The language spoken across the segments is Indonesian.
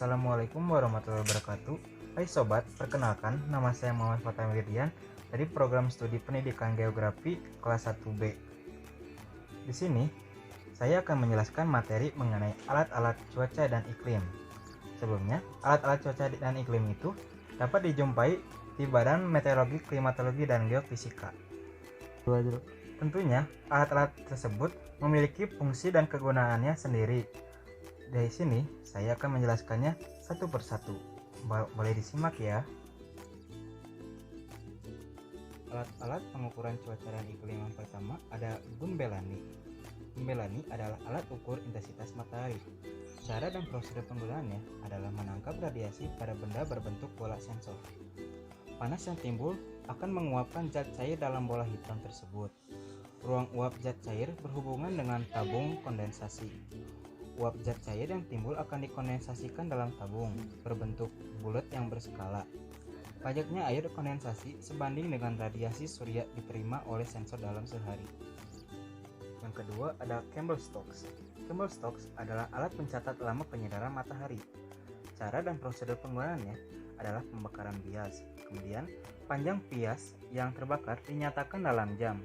Assalamualaikum warahmatullahi wabarakatuh. Hai sobat, perkenalkan nama saya Muhammad Fatah Wirdian dari program studi pendidikan geografi kelas 1B. Di sini saya akan menjelaskan materi mengenai alat-alat cuaca dan iklim. Sebelumnya, alat-alat cuaca dan iklim itu dapat dijumpai di Badan Meteorologi, Klimatologi, dan Geofisika. Tentunya, alat-alat tersebut memiliki fungsi dan kegunaannya sendiri. Dari sini, saya akan menjelaskannya satu persatu. Boleh disimak ya. Alat-alat pengukuran cuaca dan iklim yang pertama ada Gunbelani. Gunbelani adalah alat ukur intensitas matahari. Cara dan prosedur penggunaannya adalah menangkap radiasi pada benda berbentuk bola sensor. Panas yang timbul akan menguapkan zat cair dalam bola hitam tersebut. Ruang uap zat cair berhubungan dengan tabung kondensasi. Uap zat cair yang timbul akan dikondensasikan dalam tabung berbentuk bulat yang berskala. Pajaknya air kondensasi sebanding dengan radiasi surya diterima oleh sensor dalam sehari. Yang kedua ada Campbell-Stokes. Campbell-Stokes adalah alat pencatat lama penyedaran matahari. Cara dan prosedur penggunaannya adalah pembakaran bias. Kemudian panjang bias yang terbakar dinyatakan dalam jam.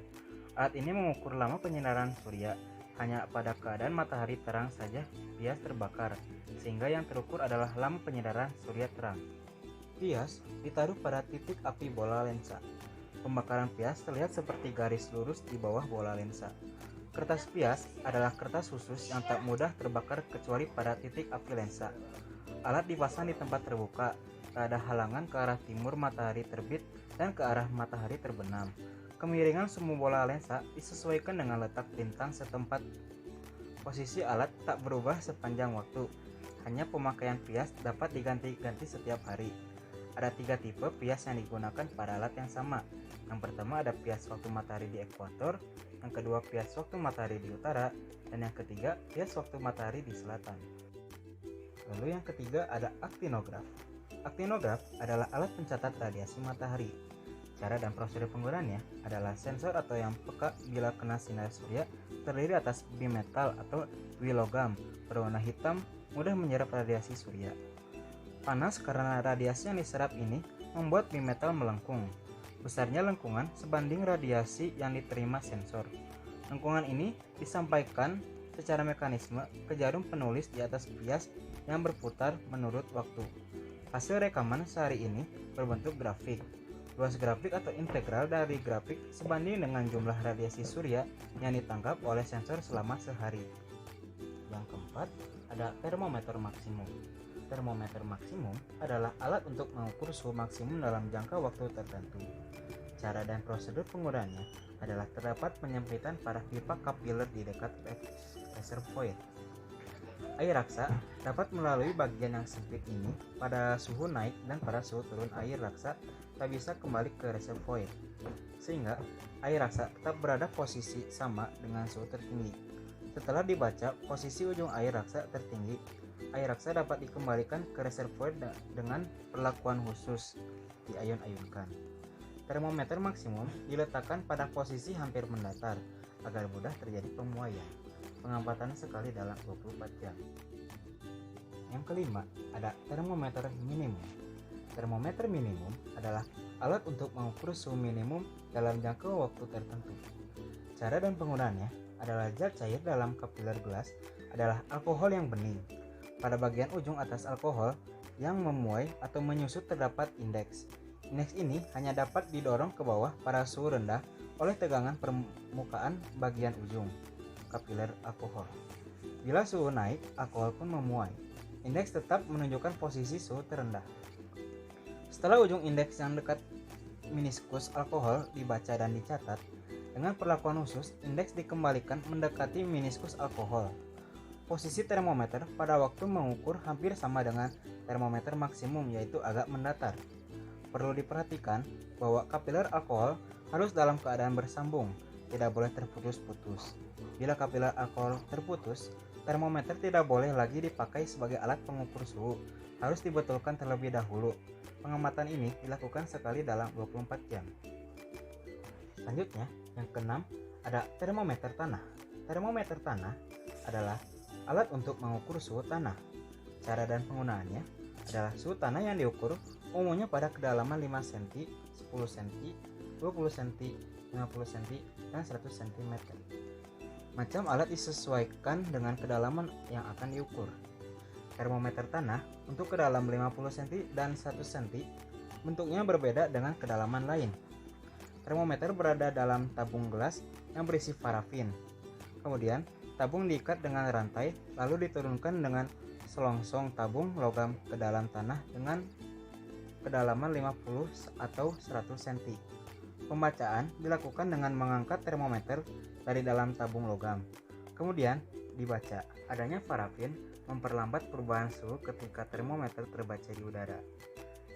Alat ini mengukur lama penyedaran surya. Hanya pada keadaan matahari terang saja bias terbakar, sehingga yang terukur adalah lama penyedaran surya terang. Bias ditaruh pada titik api bola lensa. Pembakaran bias terlihat seperti garis lurus di bawah bola lensa. Kertas bias adalah kertas khusus yang tak mudah terbakar kecuali pada titik api lensa. Alat dipasang di tempat terbuka, tak ada halangan ke arah timur matahari terbit dan ke arah matahari terbenam. Kemiringan semu bola lensa disesuaikan dengan letak bintang setempat. Posisi alat tak berubah sepanjang waktu. Hanya pemakaian pias dapat diganti-ganti setiap hari. Ada 3 tipe pias yang digunakan pada alat yang sama. Yang pertama ada pias waktu matahari di ekuator, yang kedua pias waktu matahari di utara, dan yang ketiga pias waktu matahari di selatan. Lalu yang ketiga ada aktinograf. Aktinograf adalah alat pencatat radiasi matahari. Cara dan prosedur penggunaannya adalah sensor atau yang peka bila kena sinar surya, terdiri atas bimetal atau bilogam berwarna hitam, mudah menyerap radiasi surya. Panas karena radiasi yang diserap ini membuat bimetal melengkung. Besarnya lengkungan sebanding radiasi yang diterima sensor. Lengkungan ini disampaikan secara mekanisme ke jarum penulis di atas bias yang berputar menurut waktu. Hasil rekaman sehari ini berbentuk grafik. Luas grafik atau integral dari grafik sebanding dengan jumlah radiasi surya yang ditangkap oleh sensor selama sehari. Yang keempat, ada termometer maksimum. Termometer maksimum adalah alat untuk mengukur suhu maksimum dalam jangka waktu tertentu. Cara dan prosedur penggunaannya adalah terdapat penyempitan pada pipa kapiler di dekat reservoir. Air raksa dapat melalui bagian yang sempit ini pada suhu naik dan pada suhu turun air raksa tak bisa kembali ke reservoir, sehingga air raksa tetap berada posisi sama dengan suhu tertinggi. Setelah dibaca posisi ujung air raksa tertinggi, air raksa dapat dikembalikan ke reservoir dengan perlakuan khusus, diayun-ayunkan. Termometer maksimum diletakkan pada posisi hampir mendatar agar mudah terjadi pemuaian. Pengamatan sekali dalam 24 jam. Yang kelima, ada termometer minimum. Termometer minimum adalah alat untuk mengukur suhu minimum dalam jangka waktu tertentu. Cara dan penggunaannya adalah zat cair dalam kapiler gelas adalah alkohol yang bening. Pada bagian ujung atas alkohol yang memuai atau menyusut terdapat indeks. Indeks ini hanya dapat didorong ke bawah pada suhu rendah oleh tegangan permukaan bagian ujung kapiler alkohol. Bila suhu naik, alkohol pun memuai. Indeks tetap menunjukkan posisi suhu terendah. Setelah ujung indeks yang dekat meniskus alkohol dibaca dan dicatat, dengan perlakuan khusus, indeks dikembalikan mendekati meniskus alkohol. Posisi termometer pada waktu mengukur hampir sama dengan termometer maksimum, yaitu agak mendatar. Perlu diperhatikan bahwa kapiler alkohol harus dalam keadaan bersambung, tidak boleh terputus-putus. Bila kapiler alkohol terputus, termometer tidak boleh lagi dipakai sebagai alat pengukur suhu, harus dibetulkan terlebih dahulu. Pengamatan ini dilakukan sekali dalam 24 jam. Selanjutnya, yang keenam, ada termometer tanah. Termometer tanah adalah alat untuk mengukur suhu tanah. Cara dan penggunaannya adalah suhu tanah yang diukur umumnya pada kedalaman 5 cm, 10 cm, 20 cm, 50 cm, dan 100 cm. Macam alat disesuaikan dengan kedalaman yang akan diukur. Termometer tanah untuk kedalaman 50 cm dan 1 cm bentuknya berbeda dengan kedalaman lain. Termometer berada dalam tabung gelas yang berisi parafin. Kemudian, tabung diikat dengan rantai lalu diturunkan dengan selongsong tabung logam ke dalam tanah dengan kedalaman 50 atau 100 cm. Pembacaan dilakukan dengan mengangkat termometer dari dalam tabung logam. Kemudian dibaca. Adanya parafin memperlambat perubahan suhu ketika termometer terbaca di udara.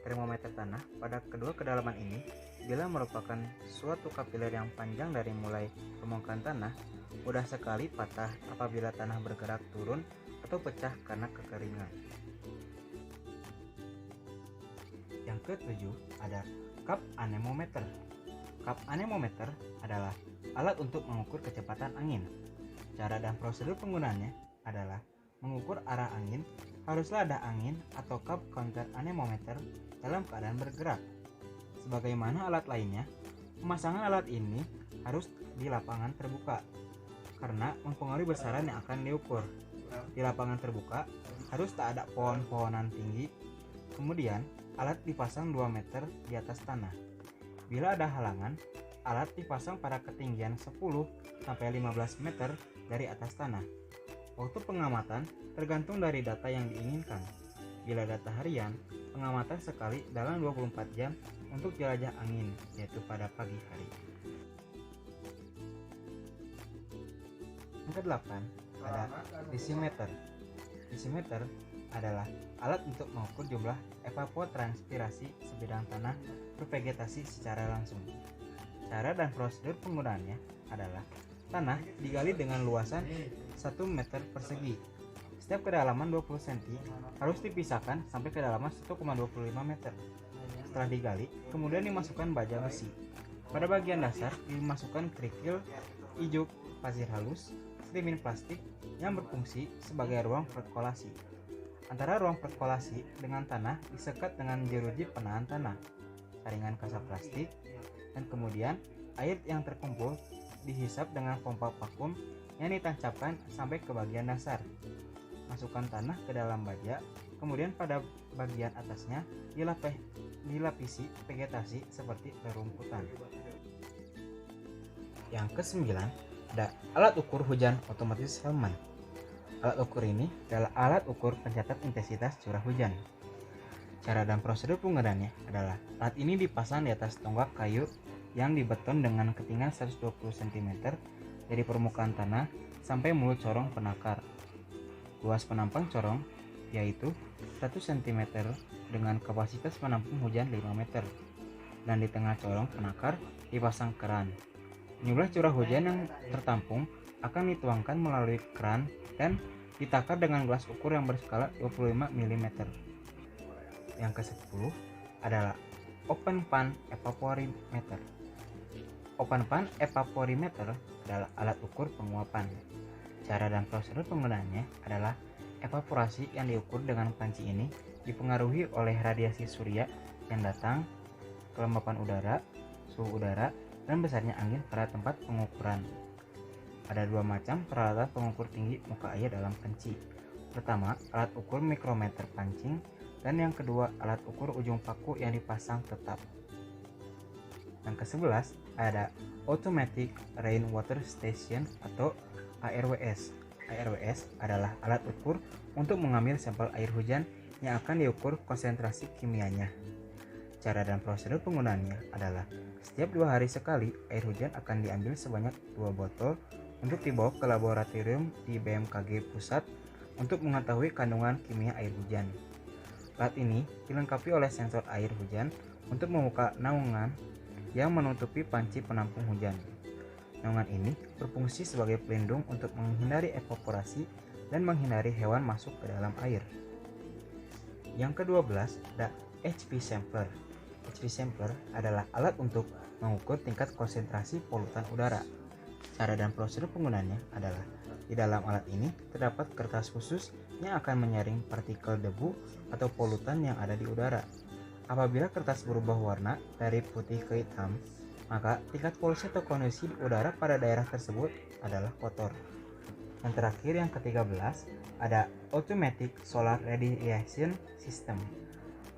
Termometer tanah pada kedua kedalaman ini bila merupakan suatu kapiler yang panjang dari mulai permukaan tanah, mudah sekali patah apabila tanah bergerak turun atau pecah karena kekeringan. Yang ketujuh ada cup anemometer. Cup anemometer adalah alat untuk mengukur kecepatan angin. Cara dan prosedur penggunaannya adalah mengukur arah angin. Haruslah ada angin atau cup counter anemometer dalam keadaan bergerak. Sebagaimana alat lainnya, pemasangan alat ini harus di lapangan terbuka karena mempengaruhi besaran yang akan diukur. Di lapangan terbuka harus tak ada pohon-pohonan tinggi. Kemudian alat dipasang 2 meter di atas tanah. Bila ada halangan, alat dipasang pada ketinggian 10-15 meter dari atas tanah. Waktu pengamatan tergantung dari data yang diinginkan. Bila data harian, pengamatan sekali dalam 24 jam untuk jelajah angin, yaitu pada pagi hari. Yang ke-8 ada desimeter. Desimeter adalah alat untuk mengukur jumlah evapotranspirasi sebidang tanah bervegetasi secara langsung. Cara dan prosedur penggunaannya adalah tanah digali dengan luasan 1 meter persegi. Setiap kedalaman 20 cm harus dipisahkan sampai kedalaman 1,25 meter. Setelah digali, kemudian dimasukkan baja besi. Pada bagian dasar dimasukkan kerikil, ijuk, pasir halus, sedimen plastik yang berfungsi sebagai ruang perkolasi. Antara ruang perkolasi dengan tanah disekat dengan jeruji penahan tanah, saringan kaca plastik, dan kemudian air yang terkumpul dihisap dengan pompa vakum yang ditancapkan sampai ke bagian dasar. Masukkan tanah ke dalam baja, kemudian pada bagian atasnya dilapisi vegetasi seperti rerumputan. Yang ke-9 ada alat ukur hujan otomatis Hellman. Alat ukur ini adalah alat ukur pencatat intensitas curah hujan. Cara dan prosedur penggunaannya adalah alat ini dipasang di atas tonggak kayu yang dibeton dengan ketinggian 120 cm dari permukaan tanah sampai mulut corong penakar. Luas penampang corong yaitu 1 cm dengan kapasitas menampung hujan 5 meter. Dan di tengah corong penakar dipasang keran. Jumlah curah hujan yang tertampung akan dituangkan melalui keran dan ditakar dengan gelas ukur yang berskala 25 mm. Yang ke-10 adalah open pan evaporimeter. Open pan evaporimeter adalah alat ukur penguapan. Cara dan prosedur penggunaannya adalah evaporasi yang diukur dengan panci ini dipengaruhi oleh radiasi surya yang datang, kelembapan udara, suhu udara, dan besarnya angin pada tempat pengukuran. Ada 2 macam peralatan pengukur tinggi muka air dalam panci. Pertama, alat ukur mikrometer pancing, dan yang kedua, alat ukur ujung paku yang dipasang tetap. Yang ke-11 ada Automatic Rainwater Station atau ARWS. ARWS adalah alat ukur untuk mengambil sampel air hujan yang akan diukur konsentrasi kimianya. Cara dan prosedur penggunaannya adalah setiap 2 hari sekali air hujan akan diambil sebanyak 2 botol untuk dibawa ke laboratorium di BMKG pusat untuk mengetahui kandungan kimia air hujan. Alat ini dilengkapi oleh sensor air hujan untuk membuka naungan yang menutupi panci penampung hujan. Naungan ini berfungsi sebagai pelindung untuk menghindari evaporasi dan menghindari hewan masuk ke dalam air. Yang ke-12 ada HP sampler. HP sampler adalah alat untuk mengukur tingkat konsentrasi polutan udara. Cara dan prosedur penggunaannya adalah di dalam alat ini terdapat kertas khusus yang akan menyaring partikel debu atau polutan yang ada di udara. Apabila kertas berubah warna dari putih ke hitam, maka tingkat polusi atau kondisi udara pada daerah tersebut adalah kotor. Yang terakhir, yang ke-13, ada Automatic Solar Radiation System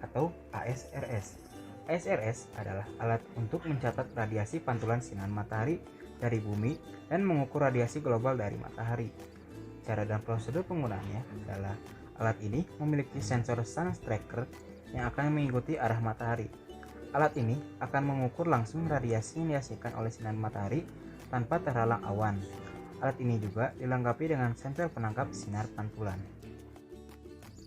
atau ASRS. ASRS adalah alat untuk mencatat radiasi pantulan sinar matahari dari bumi dan mengukur radiasi global dari matahari. Cara dan prosedur penggunaannya adalah alat ini memiliki sensor sun tracker yang akan mengikuti arah matahari. Alat ini akan mengukur langsung radiasi yang dihasilkan oleh sinar matahari tanpa terhalang awan. Alat ini juga dilengkapi dengan sensor penangkap sinar pantulan.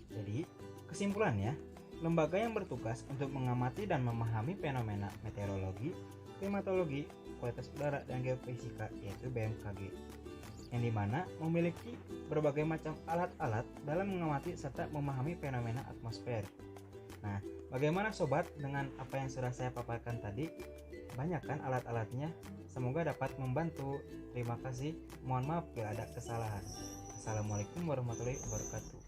Jadi, kesimpulannya, lembaga yang bertugas untuk mengamati dan memahami fenomena meteorologi, klimatologi, kualitas udara, dan geofisika yaitu BMKG, yang dimana memiliki berbagai macam alat-alat dalam mengamati serta memahami fenomena atmosfer. Nah, bagaimana sobat dengan apa yang sudah saya paparkan tadi? Banyak kan alat-alatnya? Semoga dapat membantu. Terima kasih. Mohon maaf bila ada kesalahan. Assalamualaikum warahmatullahi wabarakatuh.